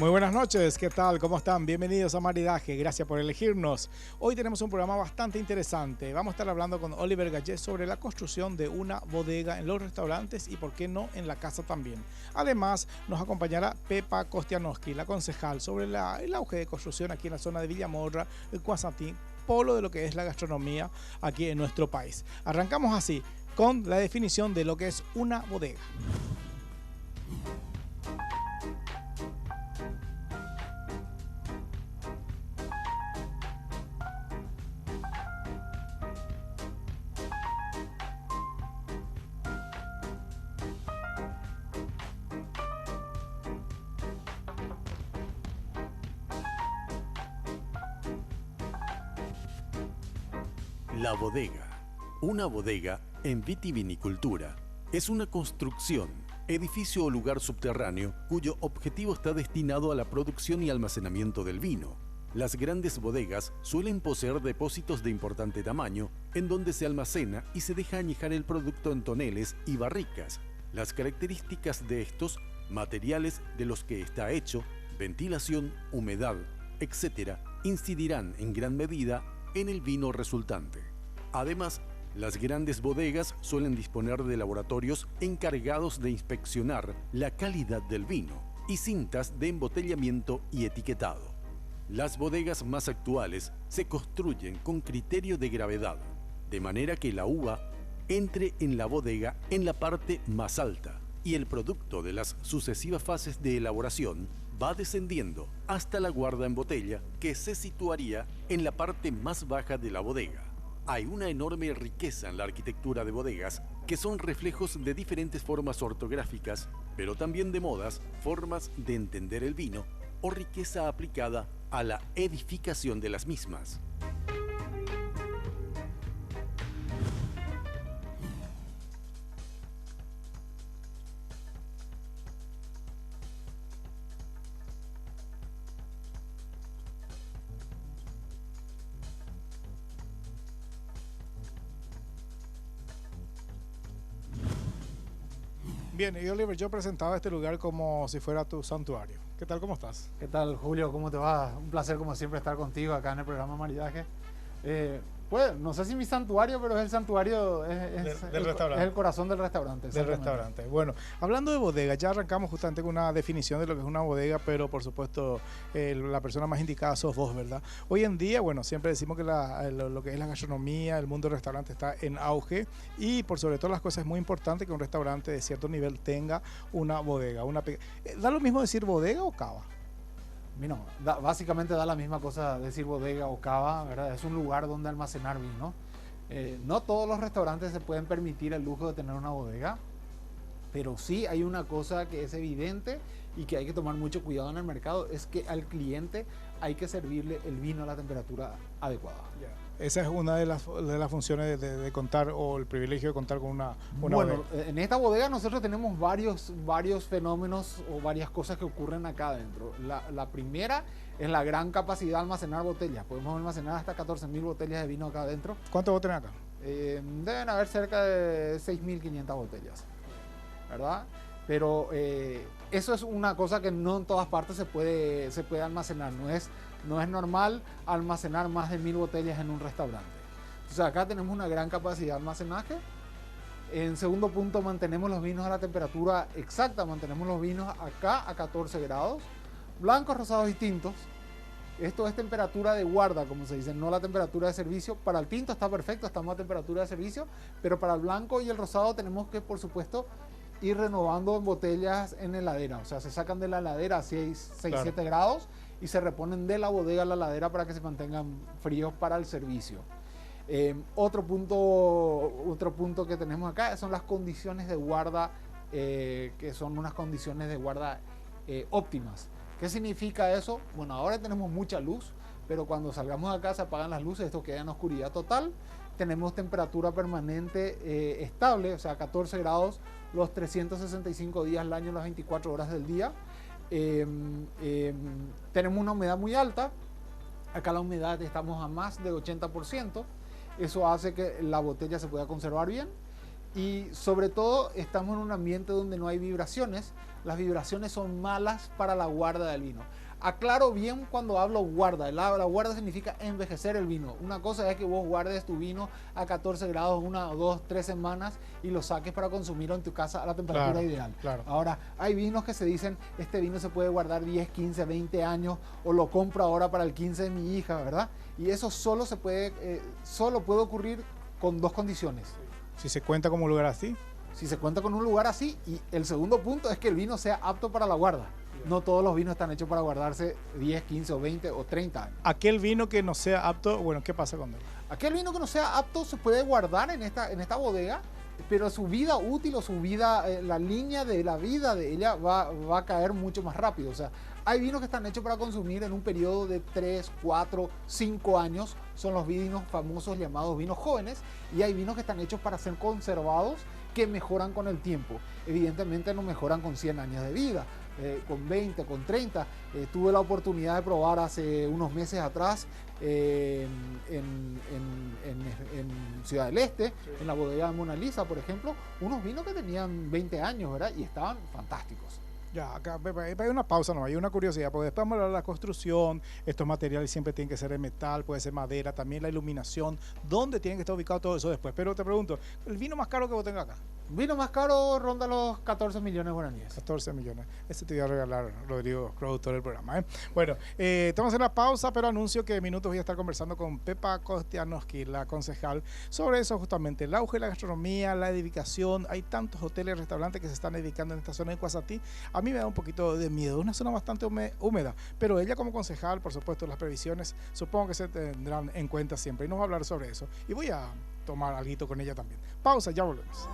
Muy buenas noches, ¿qué tal? ¿Cómo están? Bienvenidos a Maridaje, gracias por elegirnos. Hoy tenemos un programa bastante interesante. Vamos a estar hablando con Oliver Gallés sobre la construcción de una bodega en los restaurantes y, por qué no, en la casa también. Además, nos acompañará Pepa Kostianowski, la concejal, sobre el auge de construcción aquí en la zona de Villamorra, el Cuasantín, polo de lo que es la gastronomía aquí en nuestro país. Arrancamos así, con la definición de lo que es una bodega. La bodega. Una bodega en vitivinicultura es una construcción, edificio o lugar subterráneo cuyo objetivo está destinado a la producción y almacenamiento del vino. Las grandes bodegas suelen poseer depósitos de importante tamaño en donde se almacena y se deja añejar el producto en toneles y barricas. Las características de estos materiales de los que está hecho, ventilación, humedad, etc., incidirán en gran medida en el vino resultante. Además, las grandes bodegas suelen disponer de laboratorios encargados de inspeccionar la calidad del vino y cintas de embotellamiento y etiquetado. Las bodegas más actuales se construyen con criterio de gravedad, de manera que la uva entre en la bodega en la parte más alta y el producto de las sucesivas fases de elaboración va descendiendo hasta la guarda en botella, que se situaría en la parte más baja de la bodega. Hay una enorme riqueza en la arquitectura de bodegas, que son reflejos de diferentes formas ortográficas, pero también de modas, formas de entender el vino o riqueza aplicada a la edificación de las mismas. Bien, y Oliver, yo presentaba este lugar como si fuera tu santuario. ¿Qué tal? ¿Cómo estás? ¿Qué tal, Julio? ¿Cómo te va? Un placer, como siempre, estar contigo acá en el programa Maridaje. Pues, no sé si mi santuario, pero es el santuario, del restaurante. Es el corazón del restaurante. Del restaurante. Bueno, hablando de bodega, ya arrancamos justamente con una definición de lo que es una bodega, pero por supuesto la persona más indicada sos vos, ¿verdad? Hoy en día, bueno, siempre decimos que lo que es la gastronomía, el mundo del restaurante está en auge y por sobre todas las cosas es muy importante que un restaurante de cierto nivel tenga una bodega. ¿Da lo mismo decir bodega o cava? Mira, básicamente da la misma cosa decir bodega o cava, ¿verdad? Es un lugar donde almacenar vino. No todos los restaurantes se pueden permitir el lujo de tener una bodega, pero sí hay una cosa que es evidente y que hay que tomar mucho cuidado en el mercado, es que al cliente hay que servirle el vino a la temperatura adecuada. Yeah. Esa es una de las funciones de contar, o el privilegio de contar con una bueno, bodega. En esta bodega nosotros tenemos varios fenómenos o varias cosas que ocurren acá adentro. La primera es la gran capacidad de almacenar botellas. Podemos almacenar hasta 14.000 botellas de vino acá adentro. ¿Cuántos vos tenés acá? Deben haber cerca de 6.500 botellas, ¿verdad? Pero eso es una cosa que no en todas partes se puede almacenar. No es normal almacenar más de 1.000 botellas en un restaurante. Entonces acá tenemos una gran capacidad de almacenaje. En segundo punto, mantenemos los vinos a la temperatura exacta. Mantenemos los vinos acá a 14 grados. Blancos, rosados y tintos. Esto es temperatura de guarda, como se dice, no la temperatura de servicio. Para el tinto está perfecto, estamos a temperatura de servicio. Pero para el blanco y el rosado tenemos que, por supuesto, ir renovando en botellas en heladera. O sea, se sacan de la heladera a 6-7 grados y se reponen de la bodega a la heladera para que se mantengan fríos para el servicio. Otro punto que tenemos acá son las condiciones de guarda, que son unas condiciones de guarda óptimas. ¿Qué significa eso? Bueno, ahora tenemos mucha luz, pero cuando salgamos de acá se apagan las luces, esto queda en oscuridad total. Tenemos temperatura permanente estable, o sea, 14 grados los 365 días al año, las 24 horas del día. Tenemos una humedad muy alta. Acá la humedad estamos a más de 80%. Eso hace que la botella se pueda conservar bien. Y sobre todo estamos en un ambiente donde no hay vibraciones. Las vibraciones son malas para la guarda del vino. Aclaro bien cuando hablo guarda. La guarda significa envejecer el vino. Una cosa es que vos guardes tu vino a 14 grados 1, 2, 3 semanas y lo saques para consumirlo en tu casa a la temperatura ideal. Claro. Ahora, hay vinos que se dicen, este vino se puede guardar 10, 15, 20 años o lo compro ahora para el 15 de mi hija, ¿verdad? Y eso solo puede ocurrir con dos condiciones. Si se cuenta como un lugar así. Si se cuenta con un lugar así, y el segundo punto es que el vino sea apto para la guarda. No todos los vinos están hechos para guardarse 10, 15 o 20 o 30 años. Aquel vino que no sea apto, bueno, ¿qué pasa con él? Aquel vino que no sea apto se puede guardar en esta bodega, pero su vida útil o su vida, la línea de la vida de ella va a caer mucho más rápido. O sea, hay vinos que están hechos para consumir en un periodo de 3, 4, 5 años. Son los vinos famosos llamados vinos jóvenes. Y hay vinos que están hechos para ser conservados, que mejoran con el tiempo. Evidentemente no mejoran con 100 años de vida. Con 20, con 30. Tuve la oportunidad de probar hace unos meses atrás en Ciudad del Este, sí, en la bodega de Mona Lisa, por ejemplo, unos vinos que tenían 20 años, ¿verdad? Y estaban fantásticos. Ya, acá hay una pausa, no, hay una curiosidad, porque después vamos a hablar de la construcción, estos materiales siempre tienen que ser de metal, puede ser madera, también la iluminación, dónde tiene que estar ubicado todo eso después. Pero te pregunto, ¿el vino más caro que vos tengas acá? Vino más caro ronda los 14 millones guaraníes. 14 millones. Este te voy a regalar, Rodrigo, productor del programa. Bueno, estamos en la pausa, pero anuncio que en minutos voy a estar conversando con Pepa Kostianowski, la concejal, sobre eso justamente, el auge de la gastronomía, la edificación. Hay tantos hoteles y restaurantes que se están dedicando en esta zona de Cuasatí. A mí me da un poquito de miedo, una zona bastante húmeda, pero ella como concejal, por supuesto, las previsiones supongo que se tendrán en cuenta siempre y nos va a hablar sobre eso. Y voy a tomar algo con ella también. Pausa, ya volvemos.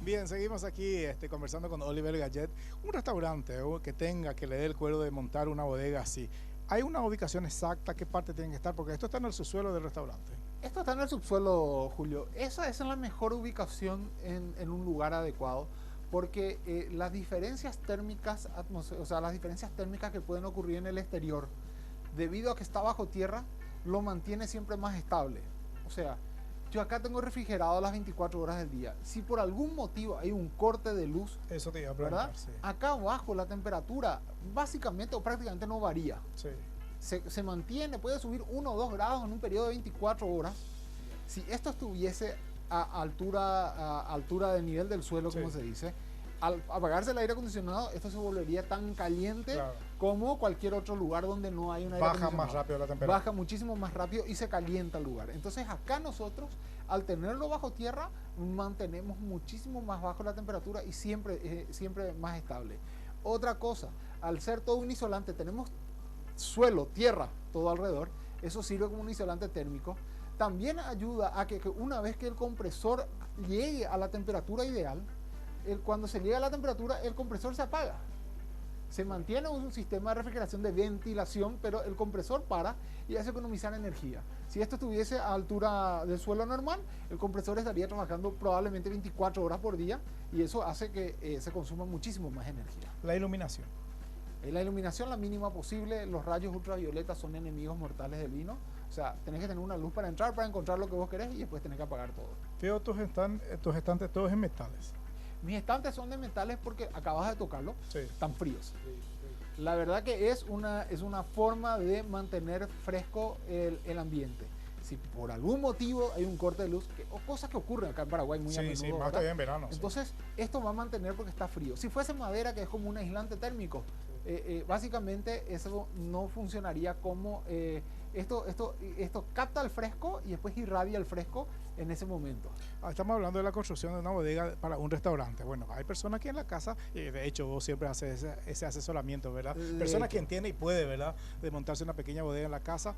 Bien, seguimos aquí conversando con Oliver Gallet. Un restaurante que le dé el cuero de montar una bodega así. ¿Hay una ubicación exacta? ¿Qué parte tiene que estar? Porque esto está en el subsuelo del restaurante. Esto está en el subsuelo, Julio. Esa es la mejor ubicación en un lugar adecuado, porque las diferencias térmicas, las diferencias térmicas que pueden ocurrir en el exterior, debido a que está bajo tierra, lo mantiene siempre más estable. O sea, yo acá tengo refrigerado las 24 horas del día. Si por algún motivo hay un corte de luz, eso te iba a preguntar, sí. Acá abajo la temperatura básicamente o prácticamente no varía. Sí. Se mantiene, puede subir 1 o 2 grados en un periodo de 24 horas. Si esto estuviese a altura del nivel del suelo, sí, como se dice, al apagarse el aire acondicionado, esto se volvería tan caliente, claro, como cualquier otro lugar donde no hay un aire acondicionado. Baja más rápido la temperatura. Baja muchísimo más rápido y se calienta el lugar. Entonces acá nosotros, al tenerlo bajo tierra, mantenemos muchísimo más bajo la temperatura y siempre más estable. Otra cosa, al ser todo un isolante, tenemos suelo, tierra, todo alrededor, eso sirve como un isolante térmico. También ayuda a que una vez que el compresor llegue a la temperatura ideal, cuando se llega a la temperatura, el compresor se apaga. Se mantiene un sistema de refrigeración de ventilación, pero el compresor para y hace economizar energía. Si esto estuviese a altura del suelo normal, el compresor estaría trabajando probablemente 24 horas por día y eso hace que se consuma muchísimo más energía. La iluminación. La iluminación la mínima posible. Los rayos ultravioletas son enemigos mortales del vino. O sea, tenés que tener una luz para entrar, para encontrar lo que vos querés y después tenés que apagar todo. Veo tus estantes todos en metales. Mis estantes son de metales porque acabas de tocarlo, sí, están fríos. Sí, sí. La verdad que es una forma de mantener fresco el ambiente. Si por algún motivo hay un corte de luz, o cosas que ocurren acá en Paraguay muy a menudo, sí, más todavía en verano. Entonces, esto va a mantener porque está frío. Si fuese madera, que es como un aislante térmico, básicamente eso no funcionaría como... Esto capta el fresco y después irradia el fresco en ese momento. Estamos hablando de la construcción de una bodega para un restaurante. Bueno, hay personas aquí en la casa, y de hecho vos siempre haces ese asesoramiento, ¿verdad? Personas que entiende y puede, ¿verdad? De montarse una pequeña bodega en la casa.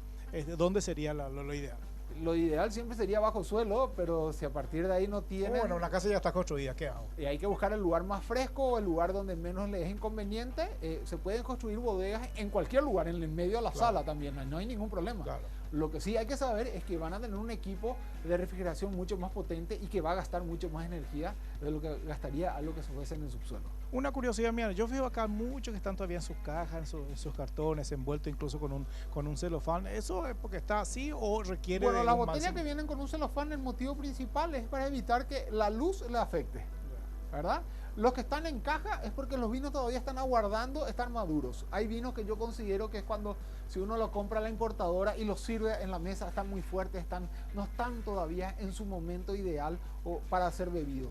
¿Dónde sería lo ideal? Lo ideal siempre sería bajo suelo, pero si a partir de ahí no tienen... Bueno, la casa ya está construida, ¿qué hago? Hay que buscar el lugar más fresco o el lugar donde menos les es inconveniente. Se pueden construir bodegas en cualquier lugar, en el medio de la sala también, no hay ningún problema. Claro. Lo que sí hay que saber es que van a tener un equipo de refrigeración mucho más potente y que va a gastar mucho más energía de lo que gastaría algo que se fuese en el subsuelo. Una curiosidad mía, yo veo acá muchos que están todavía en sus cajas, en sus cartones, envueltos incluso con un celofán. ¿Eso es porque está así o requiere Bueno, de las un botellas máximo? que vienen con un celofán, el motivo principal es para evitar que la luz le afecte, ¿verdad? Los que están en caja es porque los vinos todavía están aguardando estar maduros. Hay vinos que yo considero que es cuando, si uno lo compra a la importadora y los sirve en la mesa, están muy fuertes, no están todavía en su momento ideal para ser bebidos.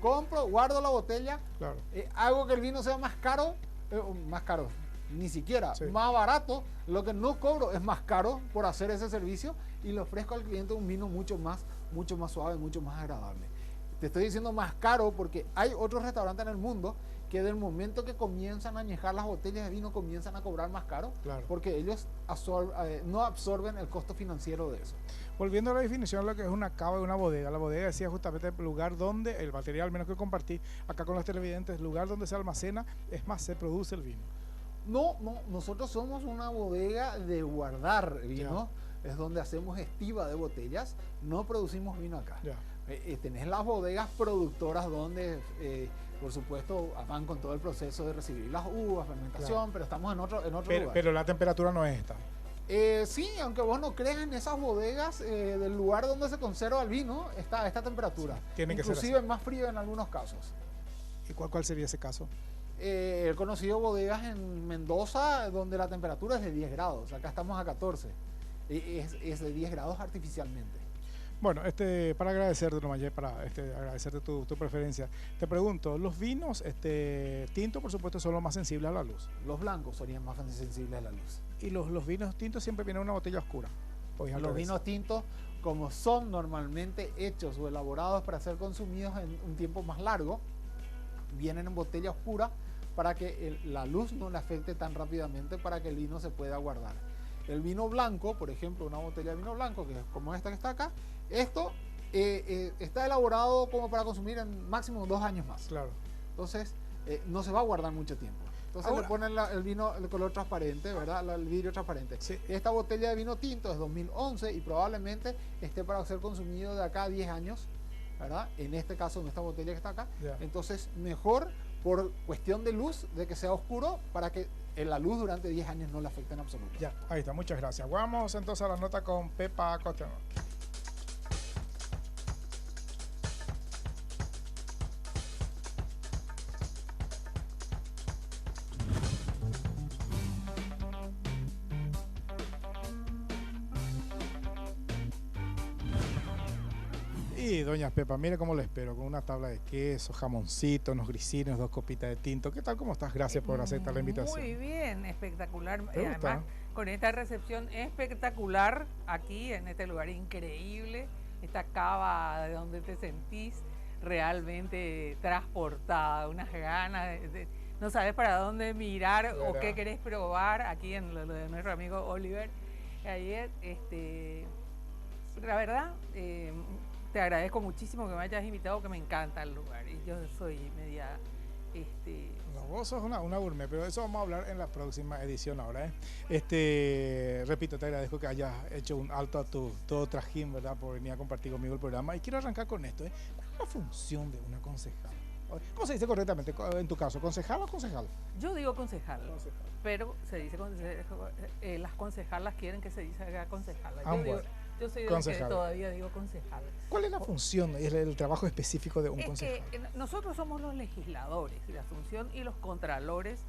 Compro, guardo la botella, Claro. hago que el vino sea más caro, ni siquiera, más barato. Lo que no cobro es más caro por hacer ese servicio y le ofrezco al cliente un vino mucho más suave, mucho más agradable. Te estoy diciendo más caro porque hay otros restaurantes en el mundo que del momento que comienzan a añejar las botellas de vino comienzan a cobrar más caro, Claro. porque ellos no absorben el costo financiero de eso. Volviendo a la definición de lo que es una cava y una bodega, la bodega decía justamente el lugar donde, el material menos que compartí acá con los televidentes, el lugar donde se almacena, es más, se produce el vino. No, nosotros somos una bodega de guardar vino, es donde hacemos estiva de botellas, no producimos vino acá. Tenés las bodegas productoras donde, por supuesto, van con todo el proceso de recibir las uvas, fermentación, pero estamos en otro lugar. Pero la temperatura no es esta. Sí, aunque vos no creas, en esas bodegas del lugar donde se conserva el vino está a esta temperatura. Sí, tiene que ser inclusive así. más frío en algunos casos. ¿Y cuál sería ese caso? He conocido bodegas en Mendoza donde la temperatura es de 10 grados, acá estamos a 14. Es de 10 grados artificialmente. Bueno, para agradecerte, Nomayé, agradecerte tu preferencia, te pregunto, los vinos tintos, por supuesto, son los más sensibles a la luz. Los blancos serían más sensibles a la luz. Y los vinos tintos siempre vienen en una botella oscura. Pues Los vinos tintos, como son normalmente hechos o elaborados para ser consumidos en un tiempo más largo, vienen en botella oscura para que la luz no le afecte tan rápidamente para que el vino se pueda guardar. El vino blanco, por ejemplo, una botella de vino blanco, que es como esta que está acá, esto está elaborado como para consumir en máximo 2 años más. Claro. Entonces, no se va a guardar mucho tiempo. Entonces Ahora, le ponen el vino, el color transparente, ¿verdad? El vidrio transparente. Sí. Esta botella de vino tinto es 2011 y probablemente esté para ser consumido de acá a 10 años, ¿verdad? En este caso, en esta botella que está acá. Entonces, mejor por cuestión de luz, de que sea oscuro, para que la luz durante 10 años no le afecte en absoluto. Ya, ahí está, muchas gracias. Vamos entonces a la nota con Pepa Acosta. Y doña Pepa, mire cómo le espero, con una tabla de queso, jamoncito, unos grisines, 2 copitas de tinto. ¿Qué tal? ¿Cómo estás? Gracias por aceptar la invitación. Muy bien, espectacular. ¿Te gusta? Además, con esta recepción espectacular aquí, en este lugar increíble, esta cava de donde te sentís realmente transportada, unas ganas no sabes para dónde mirar o qué querés probar aquí en lo de nuestro amigo Oliver. Ayer, la verdad, te agradezco muchísimo que me hayas invitado, que me encanta el lugar. Y yo soy media... No, vos sos una gourmet, pero eso vamos a hablar en la próxima edición ahora. Repito, te agradezco que hayas hecho un alto a todo trajín, ¿verdad? Por venir a compartir conmigo el programa. Y quiero arrancar con esto. ¿Cuál es la función de una concejal? ¿Cómo se dice correctamente en tu caso? ¿Concejal o concejal? Yo digo concejal, pero se dice las concejalas quieren que se diga concejala. Yo soy de los que todavía digo concejal. ¿Cuál es la función y el trabajo específico de un concejal? Nosotros somos los legisladores y la función y los contralores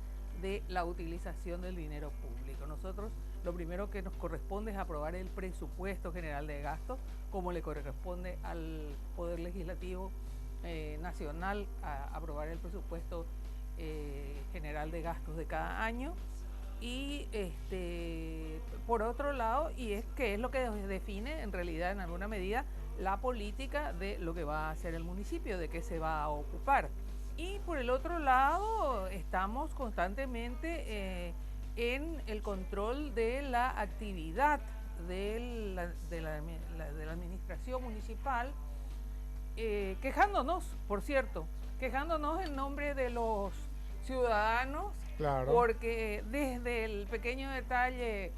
de la utilización del dinero público. Nosotros lo primero que nos corresponde es aprobar el presupuesto general de gastos, como le corresponde al Poder Legislativo Nacional a aprobar el presupuesto general de gastos de cada año. Y por otro lado, y es que es lo que define en realidad en alguna medida la política de lo que va a hacer el municipio, de qué se va a ocupar. Y por el otro lado, estamos constantemente en el control de la actividad de la administración municipal, quejándonos, por cierto, quejándonos en nombre de los ciudadanos, Claro. porque desde el pequeño detalle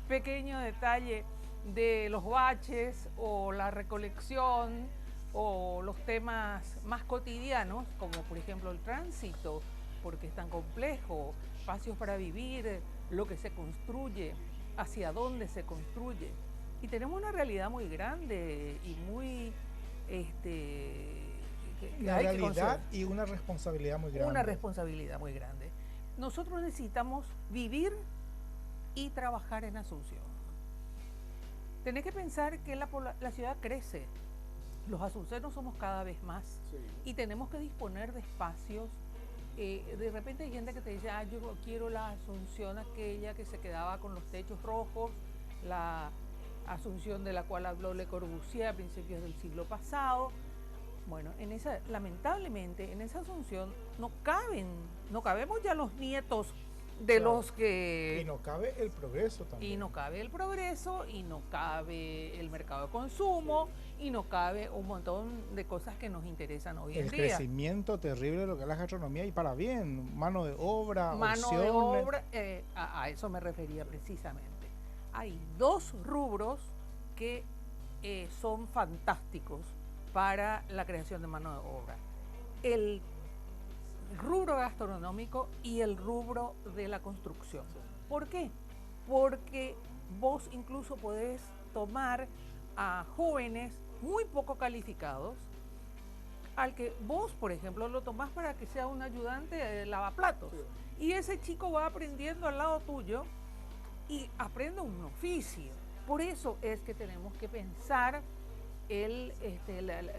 de los baches o la recolección o los temas más cotidianos, como por ejemplo el tránsito, porque es tan complejo, espacios para vivir, lo que se construye, hacia dónde se construye. Y tenemos una realidad muy grande y muy... Una hay que realidad considerar. y una responsabilidad muy grande. Una responsabilidad muy grande. Nosotros necesitamos vivir y trabajar en Asunción. Tenés que pensar que la ciudad crece. Los asuncenos somos cada vez más. Sí. Y tenemos que disponer de espacios. De repente hay gente que te dice, yo quiero la Asunción aquella que se quedaba con los techos rojos, la Asunción de la cual habló Le Corbusier a principios del siglo pasado. Bueno, lamentablemente en esa Asunción no cabemos ya los nietos de Claro. los que... Y no cabe el progreso también. Y no cabe el progreso, y no cabe el mercado de consumo, y no cabe un montón de cosas que nos interesan hoy en El día. crecimiento terrible de lo que es la gastronomía y para bien, mano de obra, Mano de opciones. obra, a eso me refería precisamente. Hay dos rubros que son fantásticos para la creación de mano de obra. El rubro gastronómico y el rubro de la construcción. ¿Por qué? Porque vos incluso podés tomar a jóvenes muy poco calificados, al que vos, por ejemplo, lo tomás para que sea un ayudante de lavaplatos. Y ese chico va aprendiendo al lado tuyo y aprende un oficio. Por eso es que tenemos que pensar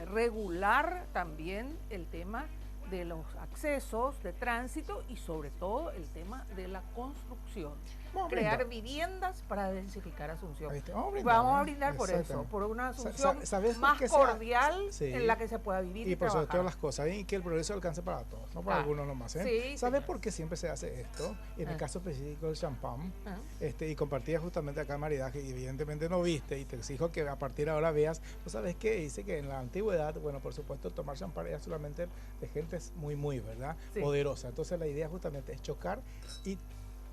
regular también el tema de los accesos de tránsito y sobre todo el tema de la construcción. Vamos a Crear brindar. viviendas para densificar Asunción. Ahí está. Vamos a brindar, Vamos a ¿eh? brindar por eso, Exactamente. por una Asunción ¿Sabes más qué sea? cordial Sí. en la que se pueda vivir y Y por sobre trabajar. todas las cosas, y que el progreso alcance para todos, no para Ah, algunos nomás. ¿Eh? sí, ¿Sabes señor. por qué siempre se hace esto? En el Ah. caso específico del champán, Ah. y compartía justamente acá en maridaje, y evidentemente no viste, y te exijo que a partir de ahora veas. ¿Pues sabes qué? Dice que en la antigüedad, bueno, por supuesto, tomar champán era solamente de gentes muy, ¿verdad? Sí. Poderosa. Entonces la idea justamente es chocar y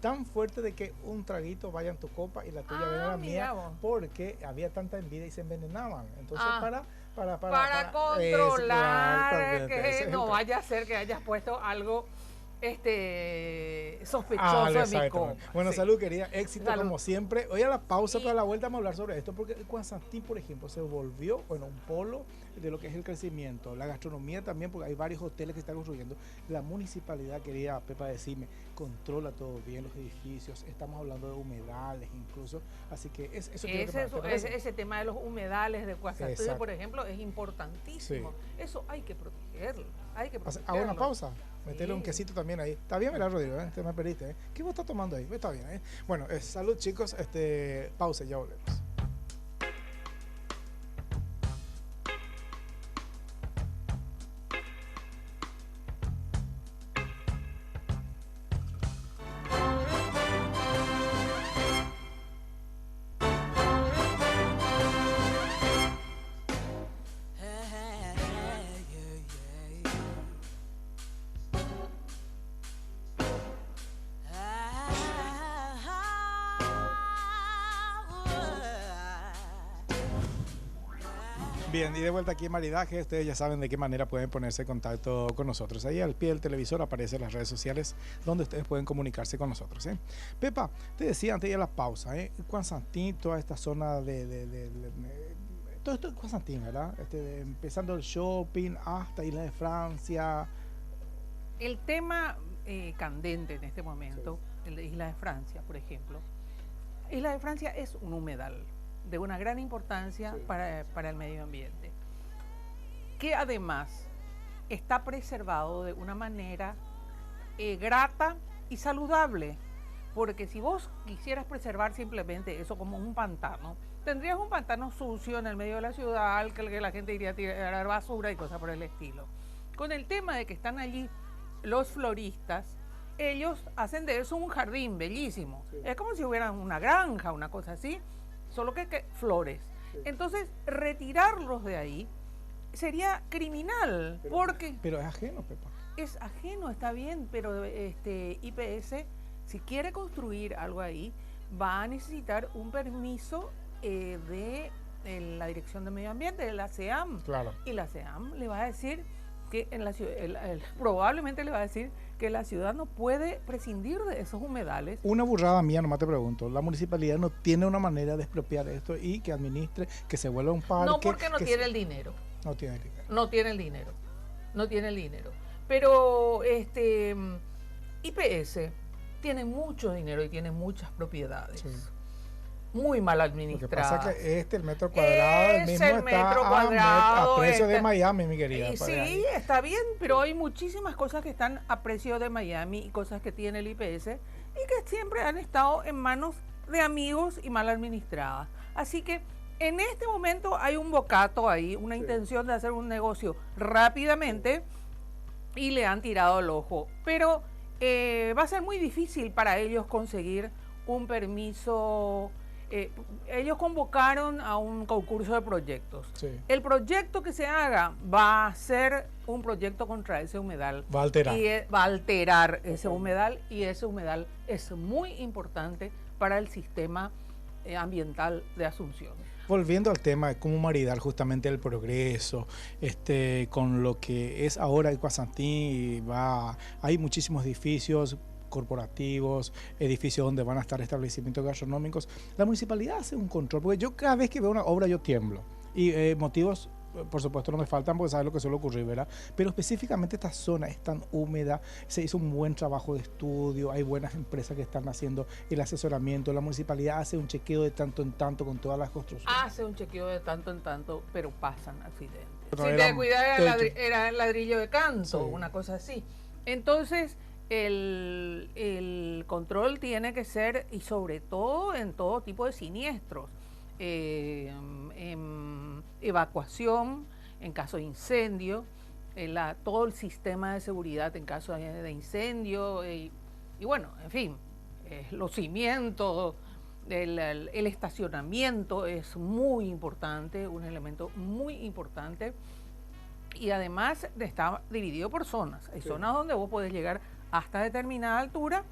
tan fuerte de que un traguito vaya en tu copa y la tuya venga a la mira mía, vos. porque había tanta envidia y se envenenaban. Entonces Ah. para controlar totalmente, ese que es el no tra- vaya a ser que hayas puesto algo sospechoso en mi exactamente. copa. Bueno, Sí. salud, querida. Éxito Salud. como siempre. Hoy a la pausa, Y- pero a la vuelta vamos a hablar sobre esto, porque el Constantín, por ejemplo, se volvió, bueno, un polo de lo que es el crecimiento. La gastronomía también, porque hay varios hoteles que están construyendo. La municipalidad, quería Pepa decirme, controla todo bien los edificios. Estamos hablando de humedales incluso. Así que eso quiero que ¿te parece? Ese tema de los humedales de Coazastuyo, Exacto. por ejemplo, es importantísimo. Eso hay que protegerlo. Hay que Hago protegerlo. una pausa. Meterle un Sí. quesito también ahí. Está bien, ¿verdad, Rodrigo? Te me perdiste. ¿Qué vos estás tomando ahí? Está bien. Bueno, salud, chicos. Pausa, ya volvemos. Bien, y de vuelta aquí en Maridaje, ustedes ya saben de qué manera pueden ponerse en contacto con nosotros. Ahí al pie del televisor aparecen las redes sociales donde ustedes pueden comunicarse con nosotros. Pepa, te decía antes de la pausa, Constantín, toda esta zona todo esto es Constantín, ¿verdad? Empezando el shopping hasta Isla de Francia. El tema candente en este momento, el de Isla de Francia, por ejemplo. Isla de Francia es un humedal de una gran importancia para el medio ambiente, que además está preservado de una manera grata y saludable, porque si vos quisieras preservar simplemente eso como un pantano, tendrías un pantano sucio en el medio de la ciudad al que la gente iría a tirar basura y cosas por el estilo. Con el tema de que están allí los floristas, ellos hacen de eso un jardín bellísimo. Es como si hubiera una granja, una cosa así, solo que flores. Entonces, retirarlos de ahí sería criminal, porque... Pero es ajeno, Pepa. Es ajeno, está bien, pero IPS, si quiere construir algo ahí, va a necesitar un permiso de la Dirección de Medio Ambiente, de la CEAM. Claro. Y la CEAM le va a decir que en la ciudad, probablemente le va a decir que la ciudad no puede prescindir de esos humedales. Una burrada mía, nomás te pregunto, la municipalidad no tiene una manera de expropiar esto y que administre, que se vuelva un parque. No, porque no tiene el dinero. No tiene el dinero. No tiene el dinero. No tiene el dinero. Pero IPS tiene mucho dinero y tiene muchas propiedades. Sí. Muy mal administradas. Lo que pasa es que el metro cuadrado el mismo el metro cuadrado, a precio de Miami, mi querida. Sí, está bien, pero hay muchísimas cosas que están a precio de Miami y cosas que tiene el IPS y que siempre han estado en manos de amigos y mal administradas. Así que en este momento hay un bocato ahí, una intención de hacer un negocio rápidamente y le han tirado el ojo. Pero va a ser muy difícil para ellos conseguir un permiso. Ellos convocaron a un concurso de proyectos. Sí. El proyecto que se haga va a ser un proyecto contra ese humedal. Va a alterar. Y va a alterar ese humedal, y ese humedal es muy importante para el sistema ambiental de Asunción. Volviendo al tema de cómo maridar justamente el progreso, con lo que es ahora el Cuasantín, hay muchísimos edificios corporativos, edificios donde van a estar establecimientos gastronómicos. La municipalidad hace un control, porque yo cada vez que veo una obra yo tiemblo. Y motivos, por supuesto, no me faltan porque sabes lo que suele ocurrir, ¿verdad? Pero específicamente esta zona es tan húmeda, se hizo un buen trabajo de estudio, hay buenas empresas que están haciendo el asesoramiento, la municipalidad hace un chequeo de tanto en tanto con todas las construcciones. Hace un chequeo de tanto en tanto, pero pasan accidentes. Pero Si te cuidas era el ladrillo de canto, Sí. una cosa así. Entonces, el control tiene que ser, y sobre todo en todo tipo de siniestros, evacuación en caso de incendio, todo el sistema de seguridad en caso de incendio, y bueno, en fin, los cimientos, el estacionamiento es muy importante, un elemento muy importante, y además está dividido por zonas. Hay zonas donde vos podés llegar hasta determinada altura,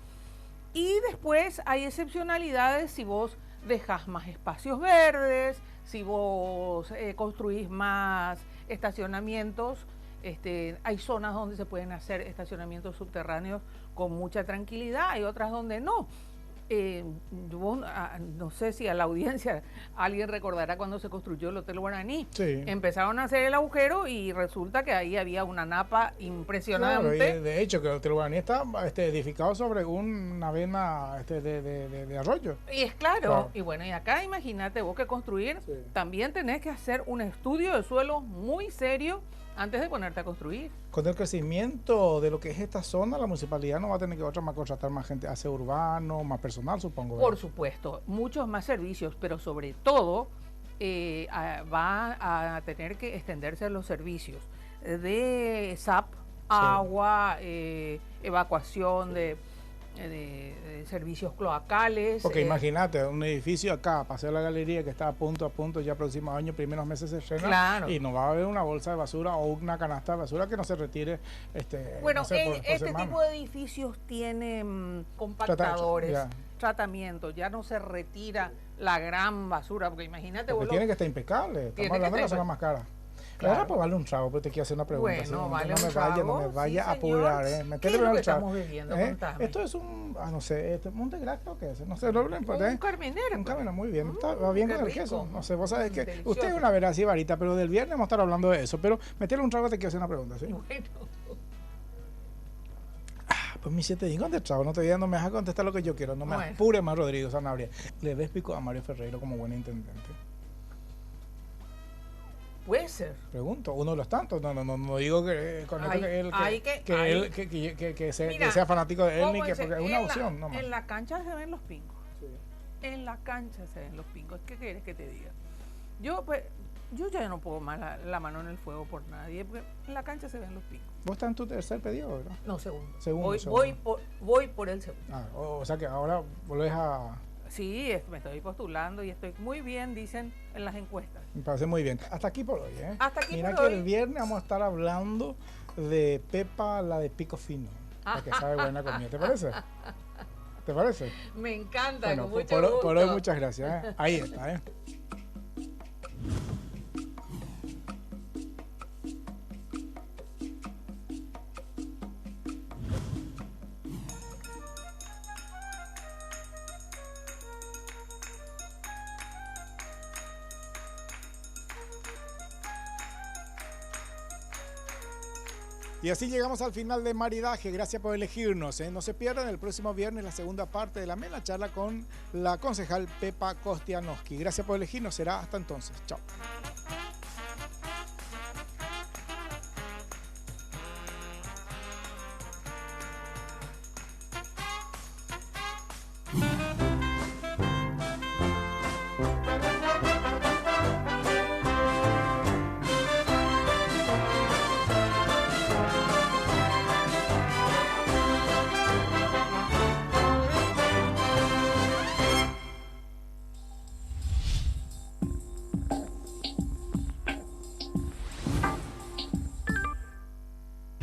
y después hay excepcionalidades si vos dejas más espacios verdes, si vos construís más estacionamientos. Hay zonas donde se pueden hacer estacionamientos subterráneos con mucha tranquilidad, hay otras donde no. Yo no sé si a la audiencia alguien recordará cuando se construyó el Hotel Guaraní. Sí. Empezaron a hacer el agujero y resulta que ahí había una napa impresionante. Claro, y de hecho que el Hotel Guaraní está edificado sobre una vena de arroyo. Y es claro, y bueno, y acá imagínate vos que construir, Sí. también tenés que hacer un estudio de suelo muy serio antes de ponerte a construir. Con el crecimiento de lo que es esta zona, la municipalidad no va a tener que contratar más gente, aseo urbano, más personal, supongo. ¿verdad? Por supuesto, muchos más servicios, pero sobre todo va a tener que extenderse los servicios de SAP, agua, evacuación de servicios cloacales. Porque imagínate, un edificio acá, Paseo de la Galería, que está a punto, ya próximos años, primeros meses se estrena, Claro. y no va a haber una bolsa de basura o una canasta de basura que no se retire. Bueno, no sé, por este semana. tipo de edificios tiene compactadores, ya. tratamientos, ya no se retira la gran basura, porque imagínate Porque vos tiene que estar impecable, Tiene estamos hablando que de la estar zona más cara. Claro. Ahora pues vale un trago, pero te quiero hacer una pregunta. Bueno, ¿sí? vale no un me trago, no me vaya sí, a apurar, señor. Métele ¿Qué es lo un que trago. estamos viviendo? Contame. Esto es no sé, un Montegras creo que es, no sé, no importa. Un carmenero. Un camino muy bien, va bien qué con el rico. queso. No sé, vos sabés que Delicioso. usted es una vera así varita, pero del viernes vamos a estar hablando de eso. Pero meterle un trago te quiero hacer una pregunta, ¿sí? Bueno, Pues mi 7 digo de trago, no te no me dejas contestar lo que yo quiero, no me Bueno. apures más, Rodrigo Sanabria. Le ves pico a Mario Ferreiro como buen intendente. puede ser. Pregunto, uno de los tantos, no digo que con esto que él Mira, que sea fanático de él ni ¿cómo que dice? porque es una opción, no más. En la cancha se ven los pingos. En la cancha se ven los pingos. ¿Qué quieres que te diga? Yo ya no pongo más la mano en el fuego por nadie, porque en la cancha se ven los pingos. Vos estás en tu tercer pedido, ¿verdad? No, segundo. Segundo, Voy, segundo. voy por el segundo. O sea que ahora volvés Sí, me estoy postulando y estoy muy bien, dicen en las encuestas. Me parece muy bien. Hasta aquí por hoy, ¿eh? Hasta aquí Mira por que hoy. el viernes vamos a estar hablando de Pepa, la de pico fino, la que sabe buena comida. ¿Te parece? ¿Te parece? Me encanta, Bueno, con mucho por gusto. hoy muchas gracias, ¿eh? Ahí está, ¿eh? Y así llegamos al final de Maridaje. Gracias por elegirnos, ¿eh? No se pierdan el próximo viernes la segunda parte de la amena charla con la concejal Pepa Kostianowski. Gracias por elegirnos. Será hasta entonces. Chao.